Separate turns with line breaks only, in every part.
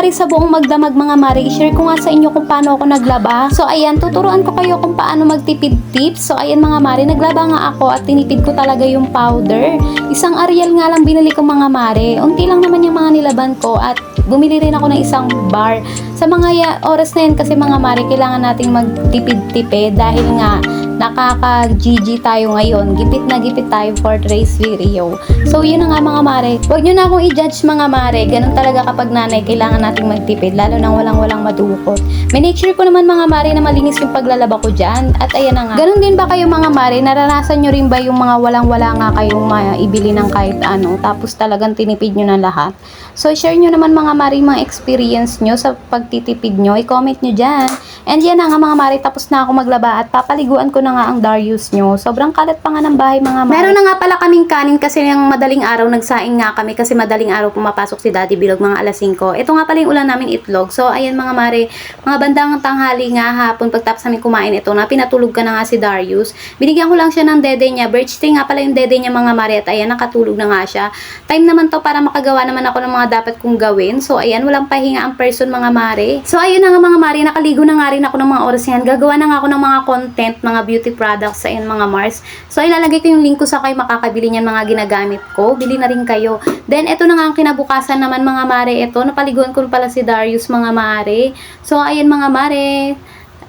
mare sa buong magdamag mga mare, i-share ko nga sa inyo kung paano ako naglaba. So ayan, tuturuan ko kayo kung paano magtipid tips. So ayan mga mare, naglaba nga ako at tinipid ko talaga yung powder. Isang Ariel nga lang binili ko mga mare. Unti lang naman yung mga nilaban ko at bumili rin ako ng isang bar. Sa mga oras na yun kasi mga mare, kailangan nating magtipid-tipid dahil nga nakaka-GG tayo ngayon. Gipit na gipit tayo for today's video. So, yun na nga mga mare. Huwag nyo na akong i-judge mga mare. Ganun talaga kapag nanay, kailangan nating magtipid. Lalo nang walang madukot. Make sure ko naman mga mare na malinis yung paglalaba ko dyan. At ayan na nga. Ganun din ba kayo mga mare? Naranasan nyo rin ba yung mga walang-wala nga kayong ibili ng kahit ano? Tapos talagang tinipid nyo na lahat? So, share nyo naman mga mare mga experience nyo sa pagtitipid nyo. I-comment nyo dyan. And yan na nga mga mare. Tapos na ako maglaba at papaliguan ko na nga ang Darius nyo. Sobrang kalat pa nga ng bahay mga mare. Meron na nga pala kaming kanin kasi yung madaling araw nagsaing nga kami kasi madaling araw pumapasok si Daddy Bilog mga alas 5. Ito nga pala yung ulan namin itlog. So ayan mga mare, mga bandang tanghali nga hapon pagtapos namin kumain ito na pinatulog ka na nga si Darius. Binigyan ko lang siya ng dede niya. Birthday nga pala yung dede niya mga mare at ayan nakatulog na nga siya. Time naman to para makagawa naman ako ng mga dapat kong gawin. So ayan walang pahinga ang person mga mare. So ayun na nga mga mare, nakaligo na nga rin ako ng mga oras yan. Gagawa na nga ako ng mga content, mga beauty products sa mga Mars. So, ilalagay ko yung link ko sa kayo makakabili niyan mga ginagamit ko. Bili na rin kayo. Then, ito na nga ang kinabukasan naman mga mare. Ito, napaliguan ko pala si Darius mga mare. So, ayan mga mare.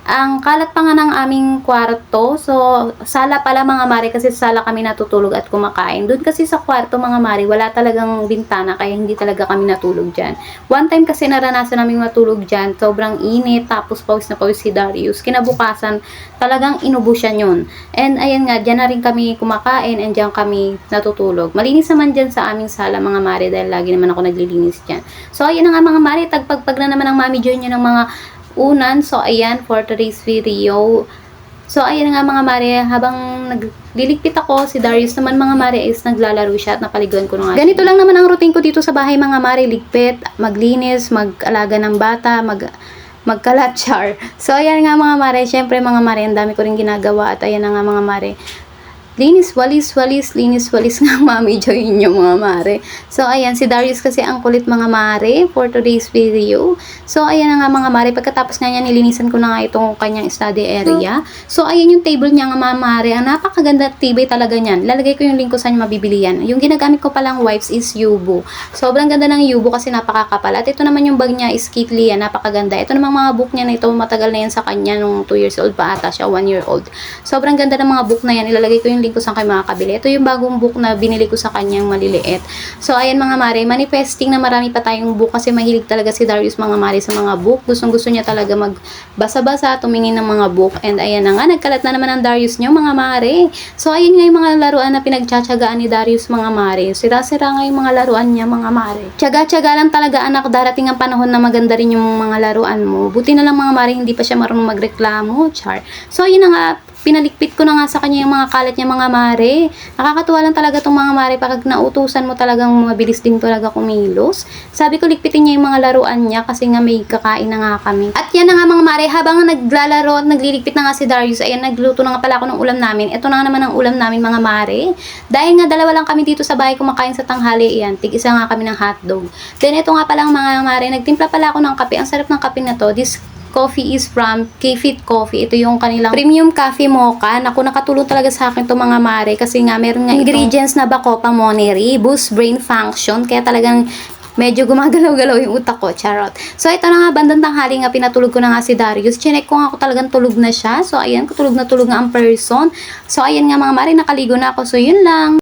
Ang kalat pa nga ng aming kwarto. So, sala pala mga mare kasi sa sala kami natutulog at kumakain. Doon kasi sa kwarto mga mare, wala talagang bintana kaya hindi talaga kami natulog dyan. One time kasi naranasan namin matulog dyan. Sobrang init, tapos pawis na pawis si Darius. Kinabukasan, talagang inubo siya yun. And ayan nga, dyan na rin kami kumakain and dyan kami natutulog. Malinis naman dyan sa aming sala mga mare dahil lagi naman ako naglilinis dyan. So, ayan na nga mga mare, tagpagpag na naman ang Mami Joy nyo ng mga unan. So, ayan, for today's video. So, ayan nga mga mare, habang nagliligpit ako, si Darius naman mga mare is naglalaro siya at napaliguan ko na nga. Ganito lang naman ang routine ko dito sa bahay mga mare, ligpit, maglinis, mag-alaga ng bata, magkalat char. So, ayan nga mga mare, syempre mga mare, ang dami ko rin ginagawa at ayan na nga mga mare. Linis, walis, linis, walis nga Mami Joy nyo mga mare. So, ayan, si Darius kasi ang kulit mga mare for today's video. So, ayan na nga mga mare. Pagkatapos nga niya, nilinisan ko na nga itong kanyang study area. So, ayan yung table niya nga mga mare. Ang napakaganda at tibay talaga niyan. Lalagay ko yung link ko saan mabibili yan. Yung ginagamit ko palang wipes is Yubo. Sobrang ganda ng Yubo kasi napakakapal. At ito naman yung bag niya is Kitli yan. Napakaganda. Ito namang mga book niya na ito, matagal na yan sa kanya nung 2 years old pa ata siya, 1 year old. Sobrang ganda ng mga book na yan. Ilalagay ko yung link ko saan kayo makakabili. Ito yung bagong book na binili ko sa kanyang maliliit. So, ayan mga mare, manifesting na marami pa tayong book kasi mahilig talaga si Darius mga mare sa mga book. Gustong-gusto niya talaga magbasa-basa, tumingin ng mga book. And ayan na nga, nagkalat na naman ang Darius niyo mga mare. So, ayun nga yung mga laruan na pinagtsatsagaan ni Darius mga mare. Sira-sira nga yung mga laruan niya mga mare. Tsaga-tsaga lang talaga anak, darating ang panahon na maganda rin yung mga laruan mo. Buti na lang mga mare, hindi pa siya marunong magreklamo, char. So, ayun na nga, pinalikpit ko na nga sa kanya yung mga kalat niya mga mare. Nakakatuwa lang talaga itong mga mare pag nautusan mo talagang mabilis din talaga kumilos. Sabi ko likpitin niya yung mga laruan niya kasi nga may kakain na nga kami. At yan na nga mga mare, habang naglalaro at nagliligpit na nga si Darius, ayan nagluto na nga pala ako ng ulam namin. Ito na nga naman ang ulam namin mga mare. Dahil nga dalawa lang kami dito sa bahay kumakain sa tanghali, ayan, tig-isa nga kami ng hotdog. Then ito nga pala mga mare, nagtimpla pala ako ng kape. Ang sarap ng kape na to. This coffee is from K-Fit Coffee. Ito yung kanilang premium coffee mocha. Naku, nakatulong talaga sa akin to mga mare kasi nga meron nga ingredients na Bacopa Monterey, boost brain function, kaya talagang medyo gumagalaw-galaw yung utak ko, charot. So, ito na nga, bandang tanghali nga, pinatulog ko na nga si Darius. Chinek ko nga ako talagang tulog na siya. So, ayan, tulog na tulog nga ang person. So, ayan nga mga mare, nakaligo na ako. So, yun lang.